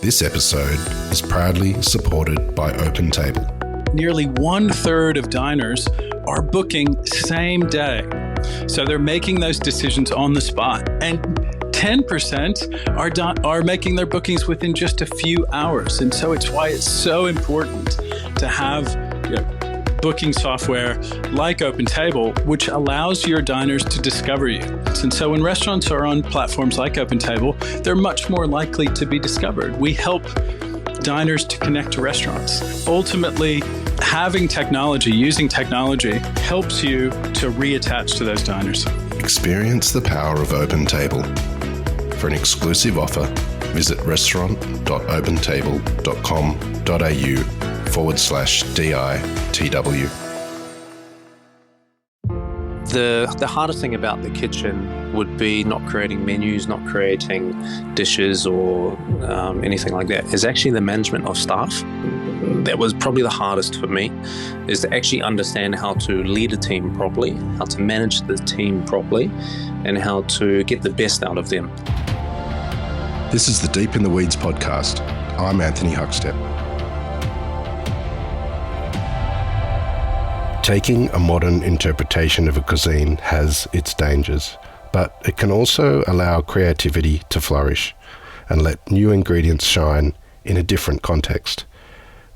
This episode is proudly supported by OpenTable. Nearly 1/3 of diners are booking same day. So they're making those decisions on the spot. And 10% are making their bookings within just a few hours. And so it's why it's so important to have booking software like OpenTable, which allows your diners to discover you. And so when restaurants are on platforms like OpenTable, they're much more likely to be discovered. We help diners to connect to restaurants. Ultimately, having technology, using technology, helps you to reattach to those diners. Experience the power of OpenTable. For an exclusive offer, visit restaurant.opentable.com.au/DITW. The hardest thing about the kitchen would be not creating menus, not creating dishes or anything like that, is actually the management of staff. That was probably the hardest for me, is to actually understand how to lead a team properly, how to manage the team properly, and how to get the best out of them. This is the Deep in the Weeds podcast. I'm Anthony Huckstep. Taking a modern interpretation of a cuisine has its dangers, but it can also allow creativity to flourish and let new ingredients shine in a different context.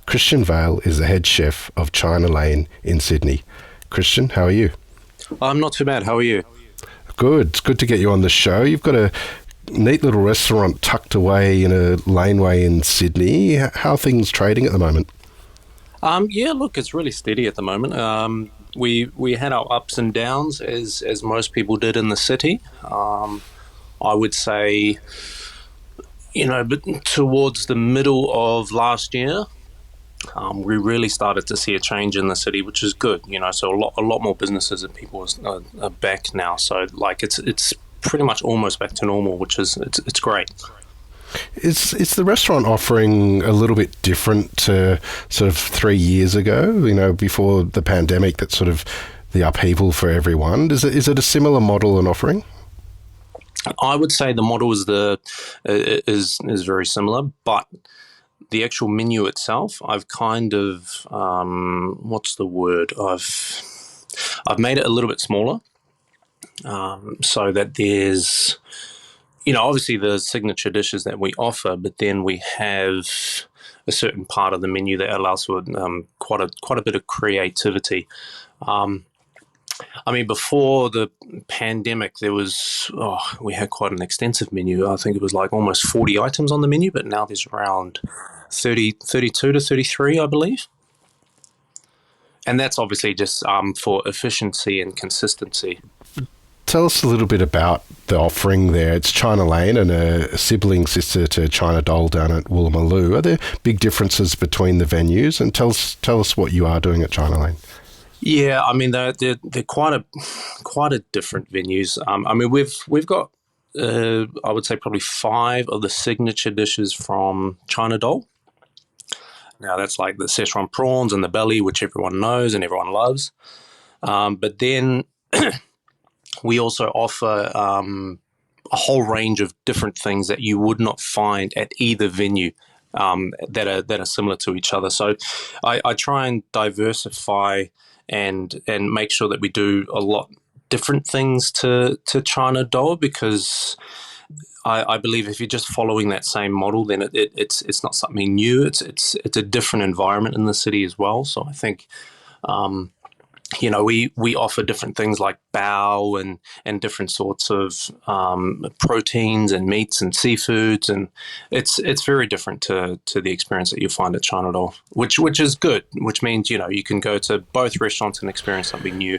Kristian Vale is the head chef of China Lane in Sydney. Kristian, how are you? I'm not too bad. How are you? Good. It's good to get you on the show. You've got a neat little restaurant tucked away in a laneway in Sydney. How are things trading at the moment? Yeah, look, it's really steady at the moment. We had our ups and downs as most people did in the city. I would say, but towards the middle of last year, we really started to see a change in the city, which is good. So a lot more businesses and people are back now. So it's pretty much almost back to normal, which is it's great. Is the restaurant offering a little bit different to sort of 3 years ago, before the pandemic, that sort of the upheaval for everyone? Is it a similar model and offering? I would say the model is very similar, but the actual menu itself, I've kind of what's the word? I've made it a little bit smaller, so that there's obviously the signature dishes that we offer, but then we have a certain part of the menu that allows for quite a bit of creativity. Before the pandemic, we had quite an extensive menu. I think it was like almost 40 items on the menu, but now there's around 32 to 33, I believe. And that's obviously just for efficiency and consistency. Tell us a little bit about the offering there. It's China Lane and a sibling sister to China Doll down at Woolloomooloo. Are there big differences between the venues? And tell us what you are doing at China Lane. Yeah, they're quite a different venues. We've got I would say probably 5 of the signature dishes from China Doll. Now that's like the Szechuan prawns and the belly, which everyone knows and everyone loves. But then we also offer a whole range of different things that you would not find at either venue that are similar to each other. So I try and diversify and make sure that we do a lot different things to China Doll, because I believe if you're just following that same model, then it's not something new. It's a different environment in the city as well. So I think we offer different things like bao and different sorts of proteins and meats and seafoods, and it's very different to the experience that you find at China Doll, which is good, which means you can go to both restaurants and experience something new.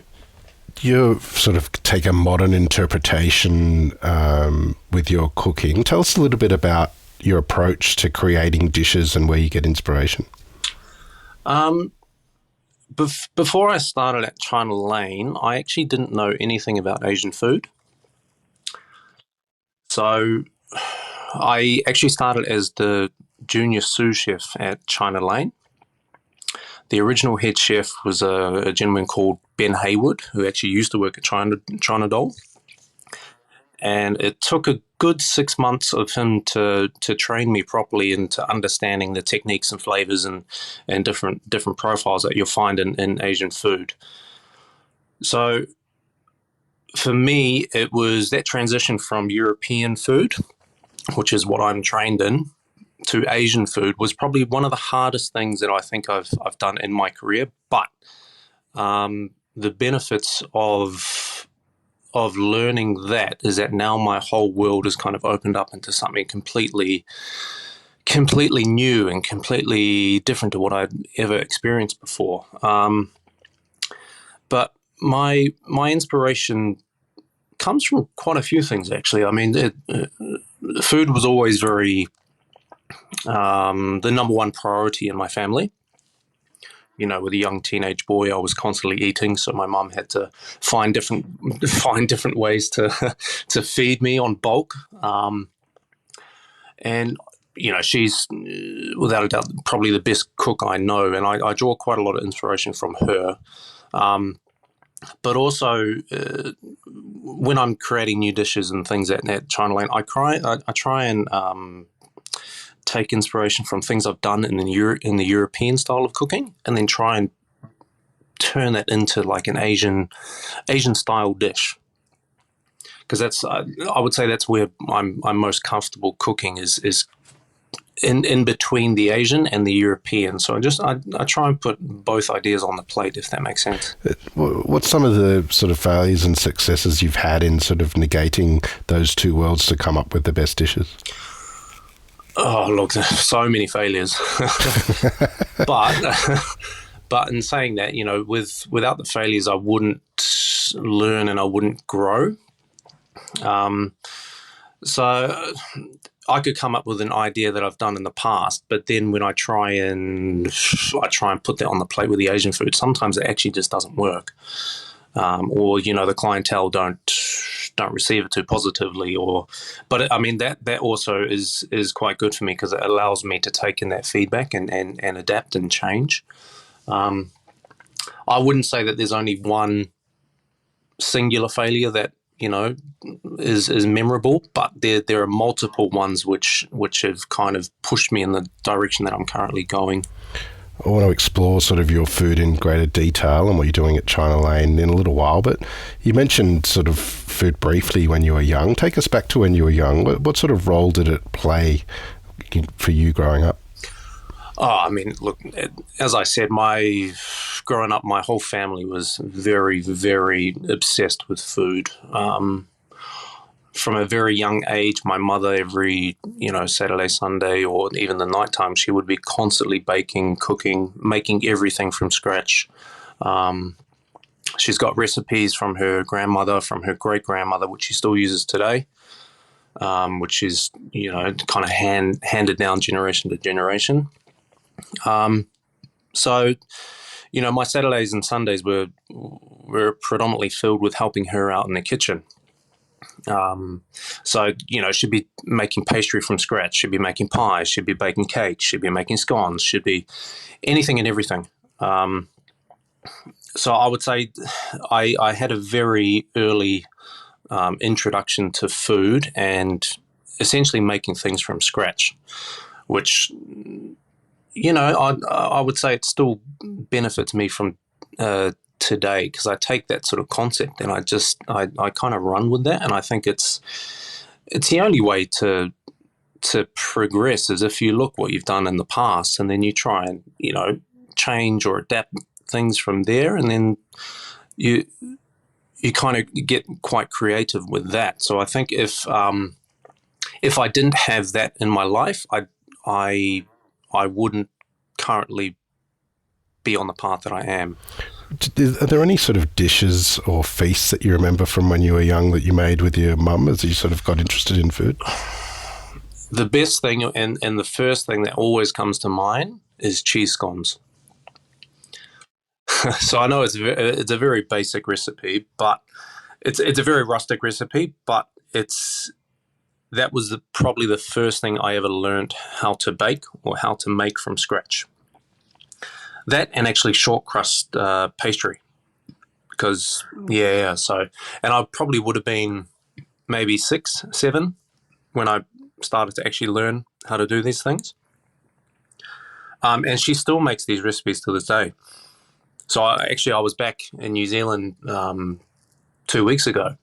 You sort of take a modern interpretation with your cooking. Tell us a little bit about your approach to creating dishes and where you get inspiration. Before I started at China Lane, I actually didn't know anything about Asian food. So I actually started as the junior sous chef at China Lane. The original head chef was a gentleman called Ben Haywood, who actually used to work at China Doll. and it took a good 6 months of him to train me properly into understanding the techniques and flavors and different profiles that you'll find in Asian food. So for me, it was that transition from European food, which is what I'm trained in, to Asian food was probably one of the hardest things that I think I've done in my career. But the benefits of learning that is that now my whole world is kind of opened up into something completely new and completely different to what I'd ever experienced before. But my inspiration comes from quite a few things, actually. I mean, food was always very the number one priority in my family. You know, with a young teenage boy, I was constantly eating, so my mum had to find different ways to to feed me on bulk. And you know, she's without a doubt probably the best cook I know, and I draw quite a lot of inspiration from her. But also, when I'm creating new dishes and things at China Lane, I try and take inspiration from things I've done in the European style of cooking, and then try and turn that into like an Asian style dish. Because that's I would say that's where I'm most comfortable cooking is in between the Asian and the European. So I try and put both ideas on the plate, if that makes sense. What's some of the sort of failures and successes you've had in sort of negating those two worlds to come up with the best dishes? Oh, look, so many failures. But in saying that, you know, without the failures, I wouldn't learn and I wouldn't grow. So I could come up with an idea that I've done in the past, but then when I try and put that on the plate with the Asian food, sometimes it actually just doesn't work, or you know, the clientele don't receive it too positively. But I mean that also is quite good for me because it allows me to take in that feedback and adapt and change. I wouldn't say that there's only one singular failure that, you know, is memorable, but there are multiple ones which have kind of pushed me in the direction that I'm currently going. I want to explore sort of your food in greater detail and what you're doing at China Lane in a little while, but you mentioned sort of food briefly when you were young. Take us back to when you were young. What sort of role did it play for you growing up? Oh, I mean, look, as I said, growing up, my whole family was very, very obsessed with food. From a very young age, my mother, every, you know, Saturday, Sunday, or even the nighttime, she would be constantly baking, cooking, making everything from scratch. She's got recipes from her grandmother, from her great-grandmother, which she still uses today, which is, you know, kind of handed down generation to generation. So, you know, my Saturdays and Sundays were predominantly filled with helping her out in the kitchen. So, you know, she'd be making pastry from scratch, she'd be making pies, she'd be baking cakes, she'd be making scones, she'd be anything and everything. So I would say I had a very early introduction to food and essentially making things from scratch, which, you know, I would say it still benefits me from today, because I take that sort of concept and I kind of run with that, and I think it's the only way to progress is if you look what you've done in the past and then you try and, you know, change or adapt things from there, and then you kind of get quite creative with that. So I think if I didn't have that in my life, I wouldn't currently be on the path that I am. Are there any sort of dishes or feasts that you remember from when you were young that you made with your mum as you sort of got interested in food? The best thing and the first thing that always comes to mind is cheese scones. So I know it's a very basic recipe, but it's a very rustic recipe, but that was probably the first thing I ever learned how to bake or how to make from scratch. That and actually short crust pastry, because so, and I probably would have been maybe 6, 7, when I started to actually learn how to do these things. And she still makes these recipes to this day. So I was back in New Zealand 2 weeks ago,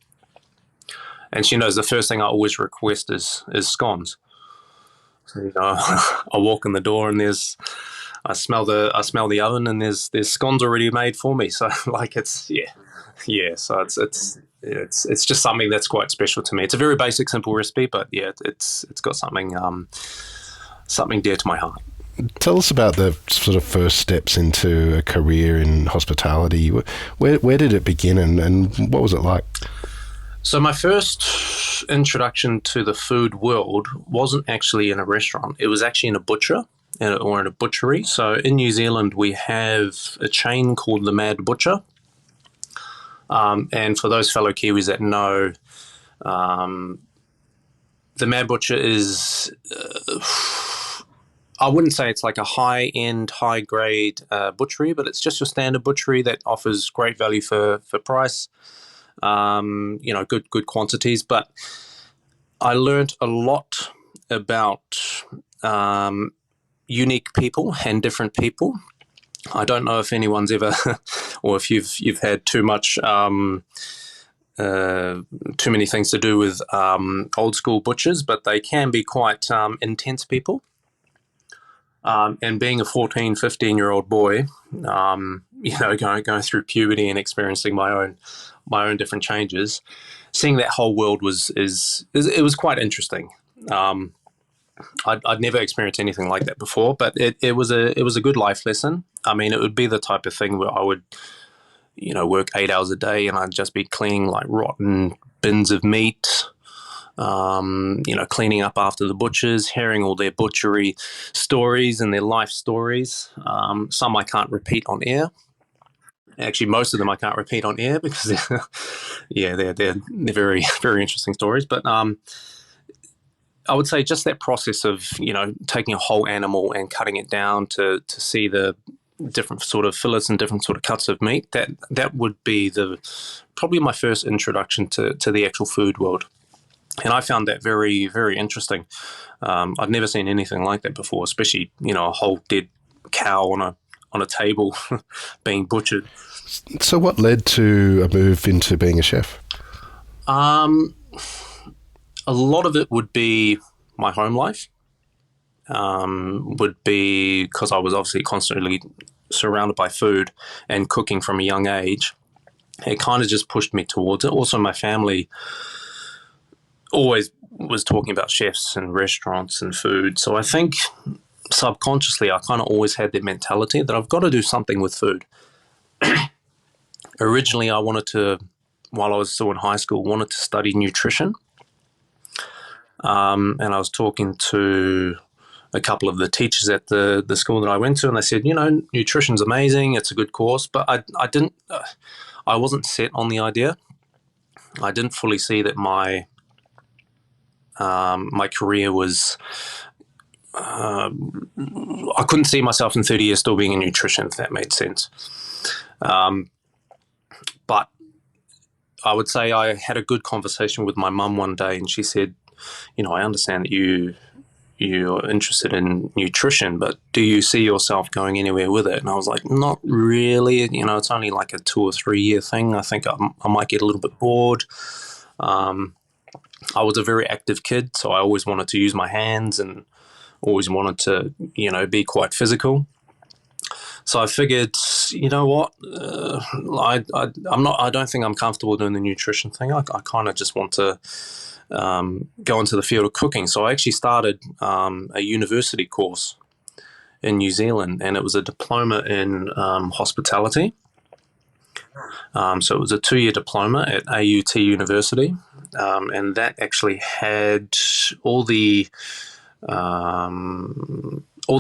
and she knows the first thing I always request is scones. So, I walk in the door and I smell the oven, and there's scones already made for me. So like it's. So it's just something that's quite special to me. It's a very basic, simple recipe, but yeah, it's got something dear to my heart. Tell us about the sort of first steps into a career in hospitality. Where did it begin, and what was it like? So my first introduction to the food world wasn't actually in a restaurant. It was actually in a butcher or in a butchery. So in New Zealand, we have a chain called the Mad Butcher. And for those fellow Kiwis that know, the Mad Butcher is... I wouldn't say it's like a high-end, high-grade butchery, but it's just your standard butchery that offers great value for price, good quantities. But I learned a lot about unique people and different people. I don't know if anyone's ever, or if you've had too many things to do with old school butchers, but they can be quite intense people. And being a 14, 15-year-old boy, going through puberty and experiencing my own different changes, seeing that whole world was quite interesting. I'd never experienced anything like that before, but it was a good life lesson. I mean, it would be the type of thing where I would, work 8 hours a day and I'd just be cleaning like rotten bins of meat. Cleaning up after the butchers, hearing all their butchery stories and their life stories. Some I can't repeat on air. Actually, most of them I can't repeat on air because they're very, very interesting stories. But I would say just that process of, taking a whole animal and cutting it down to see the different sort of fillets and different sort of cuts of meat, that would be probably my first introduction to the actual food world. And I found that very, very interesting. I'd never seen anything like that before, especially, a whole dead cow on a table being butchered. So what led to a move into being a chef? A lot of it would be my home life. Would be because I was obviously constantly surrounded by food and cooking from a young age. It kind of just pushed me towards it. Also, my family always was talking about chefs and restaurants and food. So I think subconsciously I kind of always had that mentality that I've got to do something with food. Originally, I wanted to, while I was still in high school, wanted to study nutrition. And I was talking to a couple of the teachers at the school that I went to, and they said, nutrition's amazing, it's a good course, but I wasn't set on the idea. I didn't fully see that my career was, I couldn't see myself in 30 years still being in nutrition, if that made sense. But I would say I had a good conversation with my mum one day, and she said, I understand that you're interested in nutrition, but do you see yourself going anywhere with it? And I was like, not really. It's only like a 2 or 3 year thing. I think I might get a little bit bored. I was a very active kid, so I always wanted to use my hands and always wanted to, be quite physical. So I figured, what, I don't think I'm comfortable doing the nutrition thing. I kind of just want to go into the field of cooking. So I actually started a university course in New Zealand, and it was a diploma in hospitality. So it was a 2-year diploma at AUT University, and that actually had all the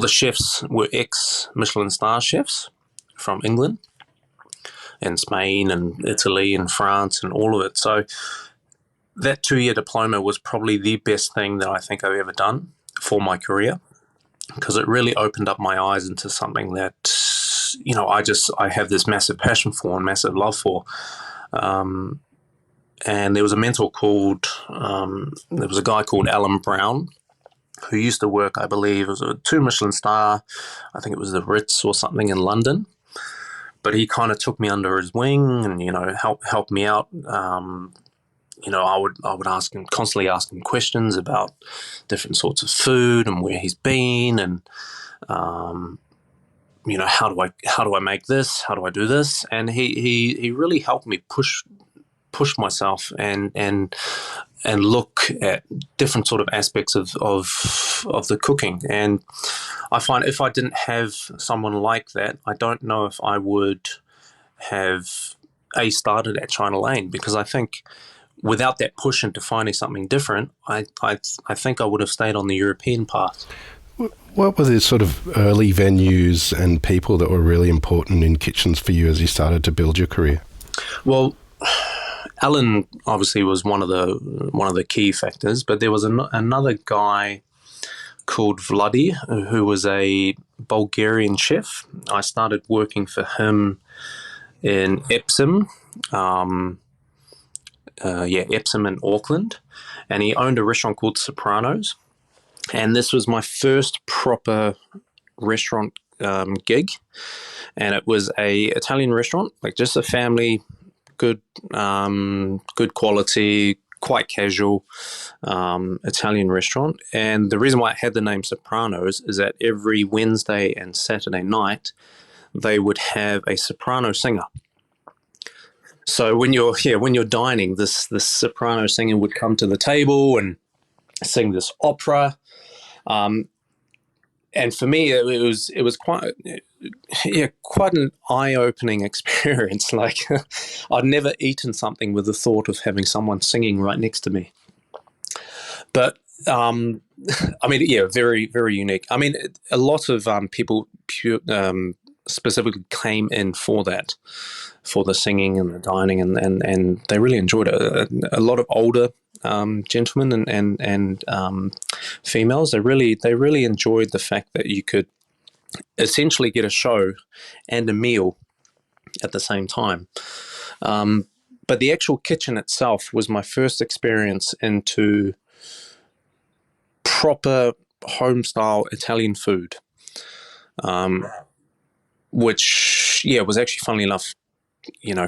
chefs were ex-Michelin star chefs from England and Spain and Italy and France and all of it. So that 2-year diploma was probably the best thing that I think I've ever done for my career, because it really opened up my eyes into something that, I have this massive passion for and massive love for. And there was a mentor called there was a guy called Alan Brown who used to work, I believe, it was a 2 Michelin star, I think it was the Ritz or something in London. But he kind of took me under his wing and, helped me out. I would constantly ask him questions about different sorts of food and where he's been, and how do I make this? How do I do this? And he really helped me push myself and look at different sort of aspects of the cooking. And I find if I didn't have someone like that, I don't know if I would have started at China Lane, because I think without that push into finding something different, I think I would have stayed on the European path. What were the sort of early venues and people that were really important in kitchens for you as you started to build your career? Well, Alan obviously was one of the key factors, but there was another guy called Vladi, who was a Bulgarian chef. I started working for him in Epsom, Epsom in Auckland, and he owned a restaurant called Sopranos. And this was my first proper restaurant gig, and it was a Italian restaurant, like just a family, good quality, quite casual Italian restaurant. And the reason why it had the name Sopranos is that every Wednesday and Saturday night they would have a soprano singer. So when you're dining, this soprano singer would come to the table and sing this opera. And for me, it was quite an eye-opening experience. Like I'd never eaten something with the thought of having someone singing right next to me. But very, very unique. I mean, a lot of people specifically came in for that, for the singing and the dining, and they really enjoyed it. A lot of older gentlemen and females, they really enjoyed the fact that you could essentially get a show and a meal at the same time. But the actual kitchen itself was my first experience into proper home style Italian food, which was actually, funnily enough,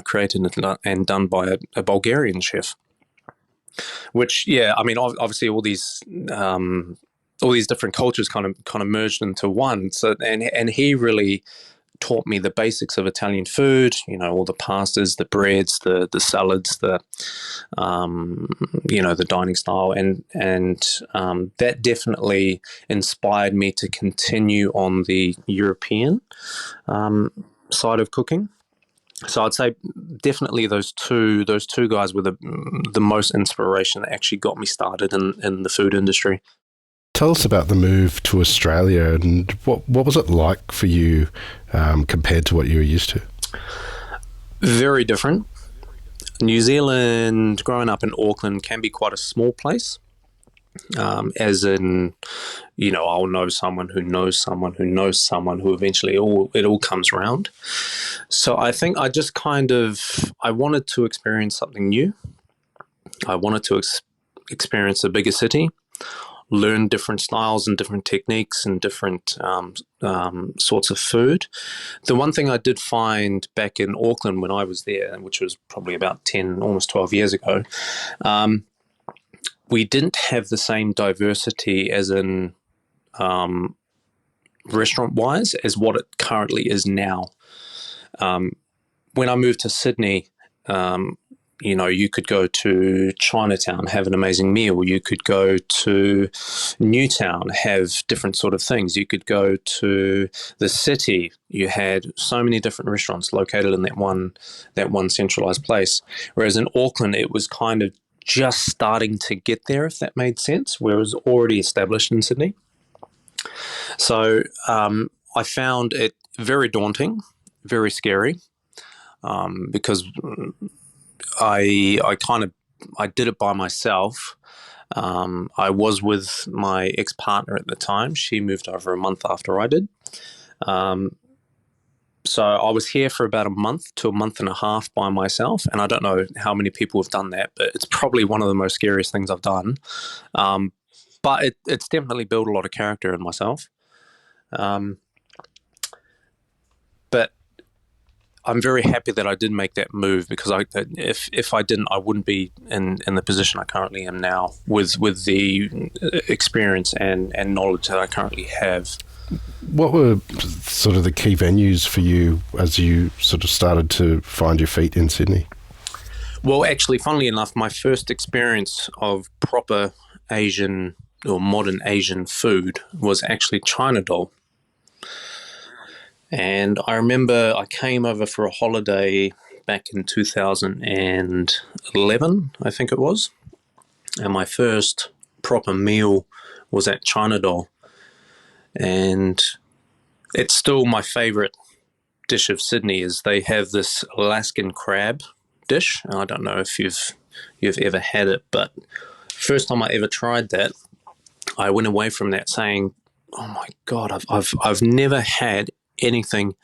created and done by a Bulgarian chef. Which, obviously all these different cultures kind of merged into one. So and he really taught me the basics of Italian food. All the pastas, the breads, the salads, the dining style, and that definitely inspired me to continue on the European side of cooking. So I'd say definitely those two guys were the most inspiration that actually got me started in the food industry. Tell us about the move to Australia, and what was it like for you compared to what you were used to? Very different. New Zealand, growing up in Auckland, can be quite a small place. As in, I'll know someone who knows someone who knows someone who eventually it all comes around. So I think I just I wanted to experience something new. I wanted to experience a bigger city, learn different styles and different techniques and different sorts of food. The one thing I did find back in Auckland when I was there, which was probably about 10, almost 12 years ago, we didn't have the same diversity as in restaurant-wise as what it currently is now. When I moved to Sydney, you could go to Chinatown, have an amazing meal. You could go to Newtown, have different sort of things. You could go to the city. You had so many different restaurants located in that one centralized place. Whereas in Auckland, it was kind of just starting to get there, if that made sense, where it was already established in Sydney. So I found it very daunting, very scary, because I did it by myself. I was with my ex-partner at the time. She moved over a month after I did. So I was here for about a month to a month and a half by myself, and I don't know how many people have done that, but it's probably one of the most scariest things I've done. But it's definitely built a lot of character in myself. But I'm very happy that I did make that move, because if I didn't, I wouldn't be in the position I currently am now with the experience and knowledge that I currently have. What were sort of the key venues for you as you sort of started to find your feet in Sydney? Well, actually, funnily enough, my first experience of proper Asian or modern Asian food was actually China doll. And I remember I came over for a holiday back in 2011, I think it was. And my first proper meal was at China doll. And it's still my favorite dish of Sydney. Is they have this Alaskan crab dish. And I don't know if you've ever had it, but first time I ever tried that, I went away from that saying, "Oh my God, I've never had anything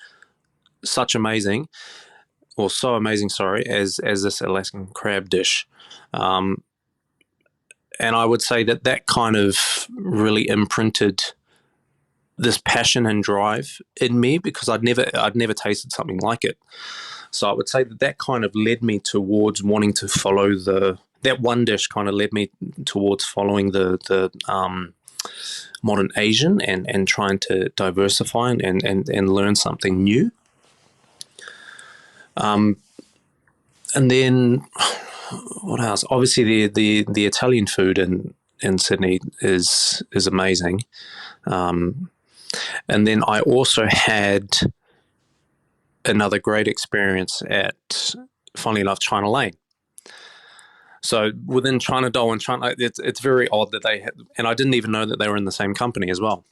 such amazing, or so amazing, sorry, as this Alaskan crab dish." And I would say that kind of really imprinted this passion and drive in me, because I'd never tasted something like it. So I would say that kind of led me towards wanting to follow that one dish kind of led me towards following the modern Asian and trying to diversify and learn something new. And then what else? Obviously the Italian food in Sydney is amazing. And then I also had another great experience at, funnily enough, China Lane. So within China Doll and China, it's very odd that they had, and I didn't even know that they were in the same company as well.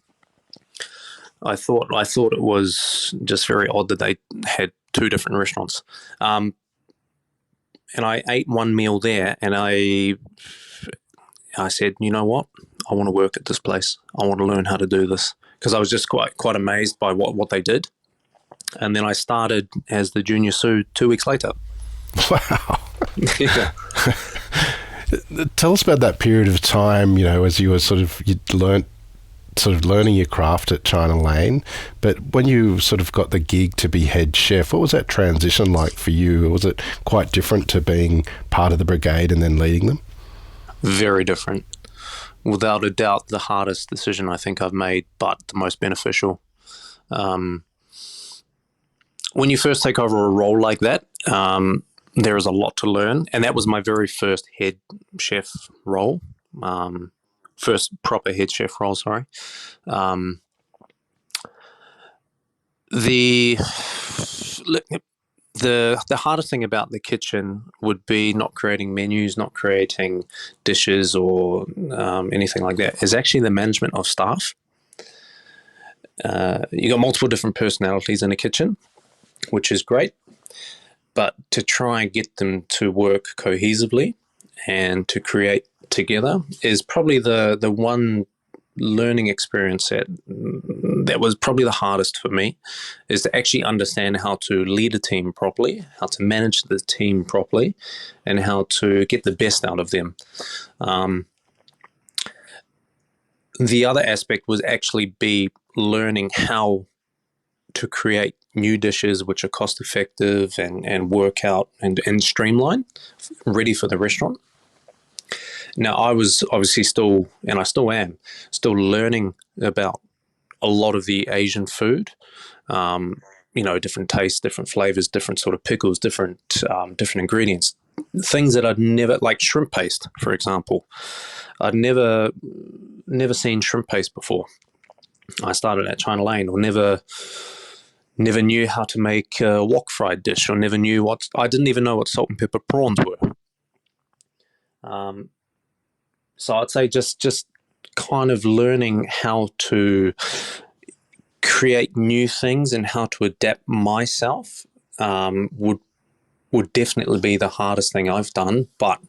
I thought it was just very odd that they had two different restaurants. And I ate one meal there, and I said, you know what? I want to work at this place. I want to learn how to do this, because I was just quite amazed by what they did. And then I started as the junior sous 2 weeks later. Wow. Yeah. Tell us about that period of time, as you were learning your craft at China Lane, but when you sort of got the gig to be head chef, what was that transition like for you? Was it quite different to being part of the brigade and then leading them? Very different. Without a doubt, the hardest decision I think I've made, but the most beneficial. When you first take over a role like that, there is a lot to learn, and that was my very first head chef role. First proper head chef role, sorry. The hardest thing about the kitchen would be not creating menus, not creating dishes or anything like that, is actually the management of staff. You got multiple different personalities in a kitchen, which is great, but to try and get them to work cohesively and to create together is probably the one learning experience that was probably the hardest for me, is to actually understand how to lead a team properly, how to manage the team properly, and how to get the best out of them. The other aspect was actually learning how to create new dishes which are cost effective and work out and streamline, ready for the restaurant. Now, I was obviously still, and I still am, still learning about a lot of the Asian food, different tastes, different flavors, different sort of pickles, different ingredients, things that I'd never, like shrimp paste, for example. I'd never seen shrimp paste before. I started at China Lane, or never knew how to make a wok fried dish, or I didn't even know what salt and pepper prawns were. So I'd say just kind of learning how to create new things and how to adapt myself would definitely be the hardest thing I've done. But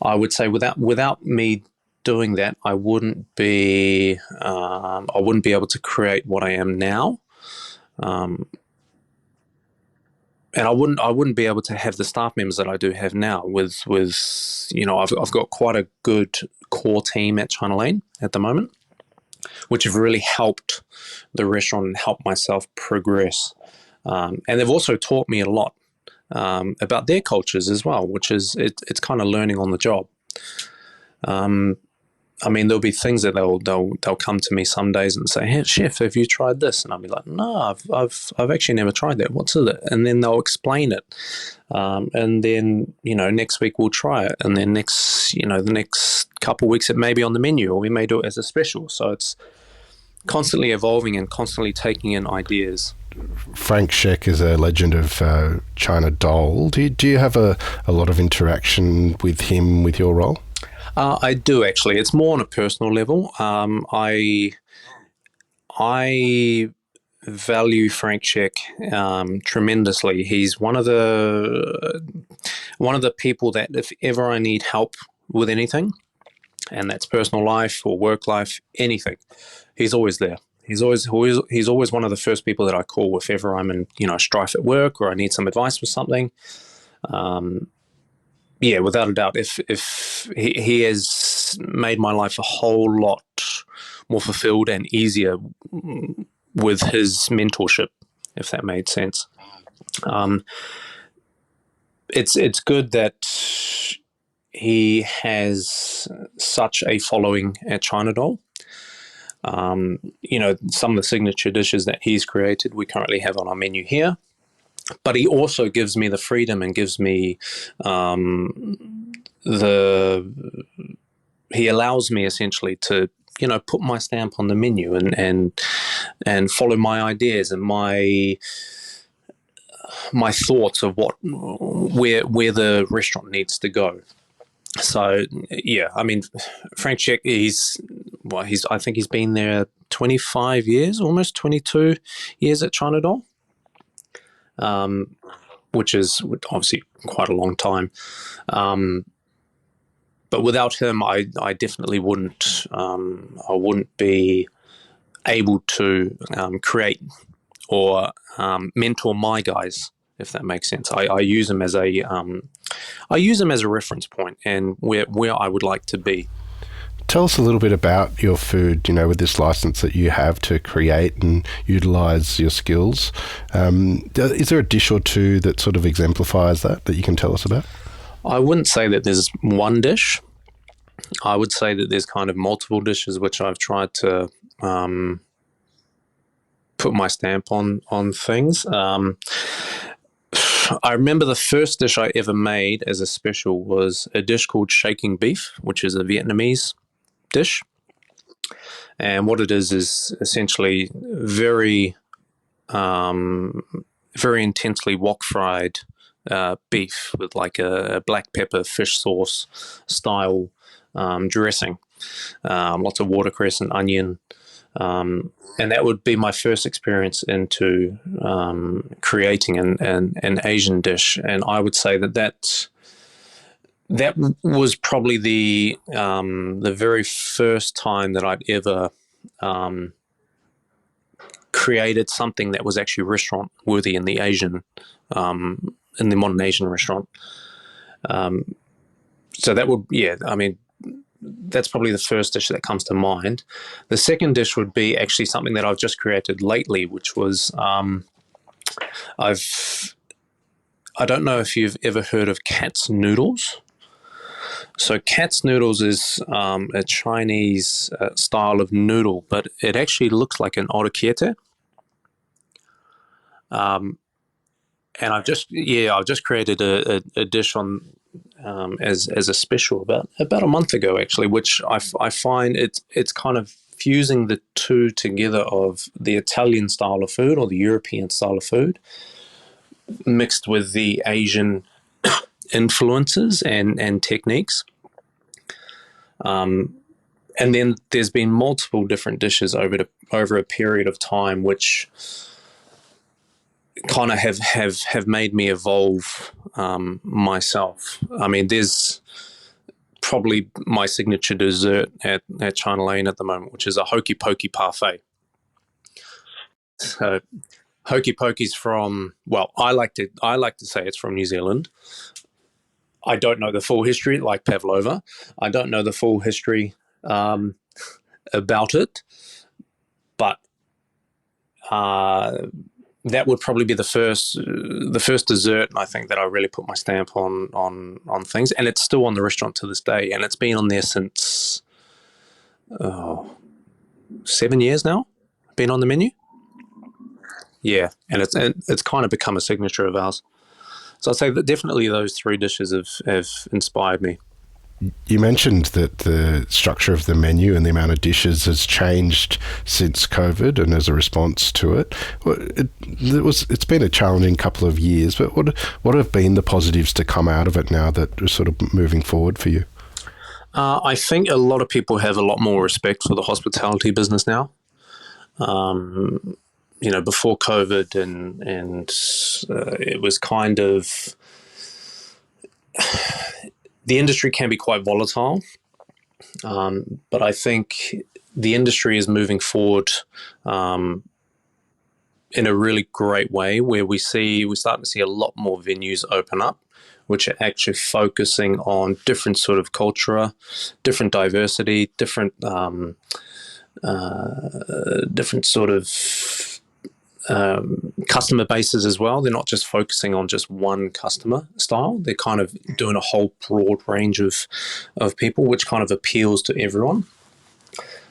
I would say without me doing that, I wouldn't be able to create what I am now. I wouldn't be able to have the staff members that I do have now. With I've got quite a good core team at China Lane at the moment, which have really helped the restaurant and helped myself progress. And they've also taught me a lot about their cultures as well, which is it's kind of learning on the job. I mean, there'll be things that they'll come to me some days and say, "Hey, chef, have you tried this?" And I'll be like, "No, I've actually never tried that. What's it?" And then they'll explain it, and then next week we'll try it, and then the next couple of weeks it may be on the menu, or we may do it as a special. So it's constantly evolving and constantly taking in ideas. Frank Scheck is a legend of China Dole. Do you have a lot of interaction with him with your role? I do, actually. It's more on a personal level. I value Frank Scheck tremendously. He's one of the people that if ever I need help with anything, and that's personal life or work life, anything, he's always there. He's always one of the first people that I call if ever I'm in strife at work or I need some advice with something. Yeah, without a doubt, if he has made my life a whole lot more fulfilled and easier with his mentorship, if that made sense. It's good that he has such a following at China Doll. Some of the signature dishes that he's created, we currently have on our menu here. But he also gives me the freedom and gives me he allows me essentially to put my stamp on the menu and follow my ideas and my thoughts of where the restaurant needs to go. So yeah, I mean, Frank Scheck, I think he's been there 25 years, almost 22 years at China Doll. Which is obviously quite a long time. But without him, I definitely wouldn't be able to create or mentor my guys, if that makes sense. I use him as a reference point and where I would like to be. Tell us a little bit about your food, with this license that you have to create and utilize your skills. Is there a dish or two that sort of exemplifies that you can tell us about? I wouldn't say that there's one dish. I would say that there's kind of multiple dishes which I've tried to put my stamp on things. I remember the first dish I ever made as a special was a dish called shaking beef, which is a Vietnamese dish. And what it is essentially very intensely wok fried beef with like a black pepper fish sauce style dressing, lots of watercress and onion. And that would be my first experience into creating an Asian dish. And I would say that was probably the very first time that I'd ever created something that was actually restaurant worthy in the modern Asian restaurant. So that would, that's probably the first dish that comes to mind. The second dish would be actually something that I've just created lately, which was I don't know if you've ever heard of cat's noodles. So cat's noodles is a Chinese style of noodle, but it actually looks like an ottokete. And I've just created a dish on as a special about a month ago actually, which I find it's kind of fusing the two together of the Italian style of food or the European style of food mixed with the Asian influences and techniques. And then there's been multiple different dishes over a period of time which kind of have made me evolve myself. I mean, there's probably my signature dessert at China Lane at the moment, which is a hokey pokey parfait. So Hokey Pokey's from, well, I like to say it's from New Zealand. I don't know the full history, like pavlova. I don't know the full history about it, but that would probably be the first dessert, I think, that I really put my stamp on things, and it's still on the restaurant to this day, and it's been on there since 7 years now. Been on the menu. Yeah, and it's kind of become a signature of ours. So I'd say that definitely those three dishes have inspired me. You mentioned that the structure of the menu and the amount of dishes has changed since COVID and as a response to it. It's been a challenging couple of years, but what have been the positives to come out of it now that are sort of moving forward for you? I think a lot of people have a lot more respect for the hospitality business now. Before COVID and it was kind of, the industry can be quite volatile, but I think the industry is moving forward in a really great way, where we're starting to see a lot more venues open up, which are actually focusing on different sort of culture, different diversity, different sort of customer bases as well. They're not just focusing on just one customer style. They're kind of doing a whole broad range of people, which kind of appeals to everyone.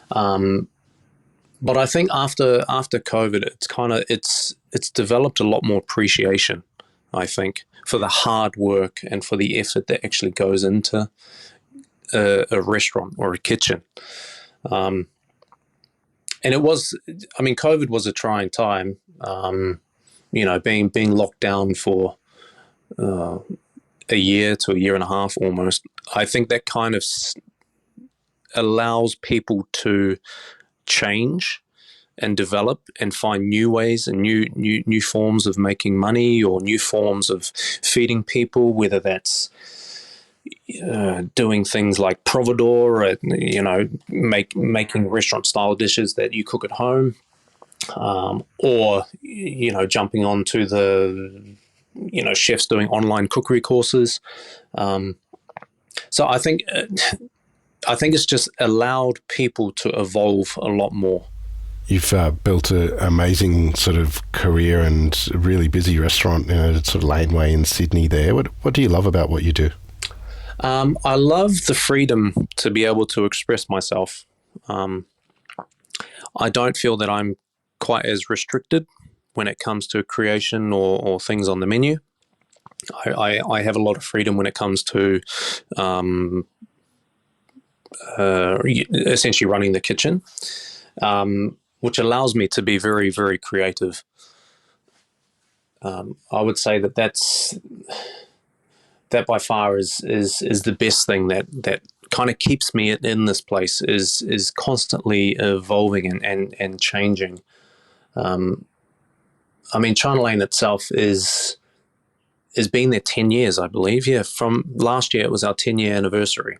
But I think after COVID, it's developed a lot more appreciation, I think, for the hard work and for the effort that actually goes into a restaurant or a kitchen. And COVID was a trying time, being locked down for a year to a year and a half almost. I think that kind of allows people to change and develop and find new ways and new forms of making money, or new forms of feeding people, whether that's doing things like providor, making restaurant style dishes that you cook at home, or jumping onto the chefs doing online cookery courses. So I think it's just allowed people to evolve a lot more. You've built an amazing sort of career and a really busy restaurant in a sort of laneway in Sydney there. What do you love about what you do? I love the freedom to be able to express myself. I don't feel that I'm quite as restricted when it comes to creation or things on the menu. I have a lot of freedom when it comes to essentially running the kitchen, which allows me to be very, very creative. I would say that by far is the best thing that kind of keeps me in this place, is constantly evolving and changing. China Lane itself is been there 10 years, I believe. Yeah, from last year it was our 10-year anniversary.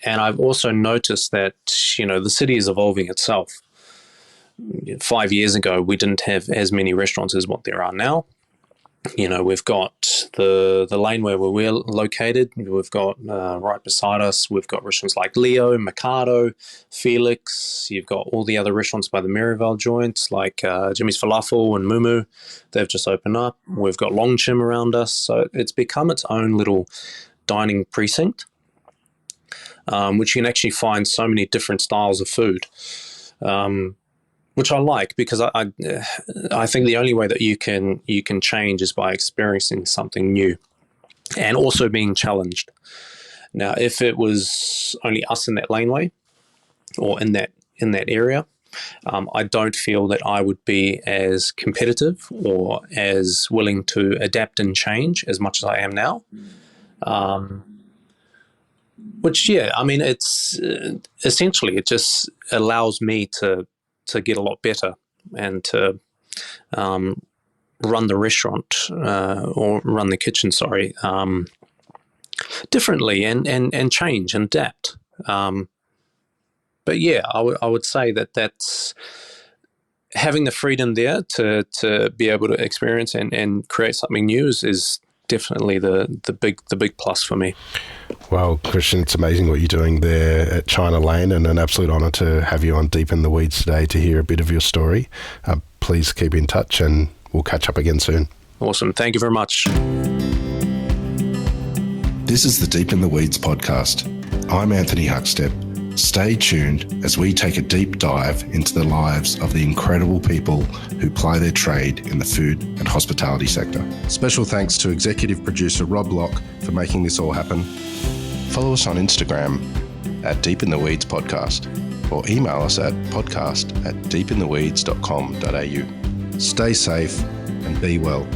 And I've also noticed that, the city is evolving itself. 5 years ago, we didn't have as many restaurants as what there are now. We've got the laneway where we're located. We've got right beside us, we've got restaurants like Leo, Mikado, Felix. You've got all the other restaurants by the Maryvale joints, like Jimmy's Falafel and Mumu. They've just opened up. We've got Longchim around us. So it's become its own little dining precinct, which you can actually find so many different styles of food. Which I like, because I think the only way that you can change is by experiencing something new, and also being challenged. Now, if it was only us in that laneway or in that area, I don't feel that I would be as competitive or as willing to adapt and change as much as I am now. Which, it's essentially, it just allows me to get a lot better and to run the restaurant or run the kitchen, differently and change and adapt. But yeah, I would say that's having the freedom there to be able to experience and create something new is definitely the big plus for me. Well, Kristian, it's amazing what you're doing there at China Lane, and an absolute honour to have you on Deep in the Weeds today to hear a bit of your story. Please keep in touch and we'll catch up again soon. Awesome. Thank you very much. This is the Deep in the Weeds podcast. I'm Anthony Huckstep. Stay tuned as we take a deep dive into the lives of the incredible people who ply their trade in the food and hospitality sector. Special thanks to executive producer Rob Locke for making this all happen. Follow us on Instagram at Deep in the Weeds Podcast, or email us at podcast@deepintheweeds.com.au. Stay safe and be well.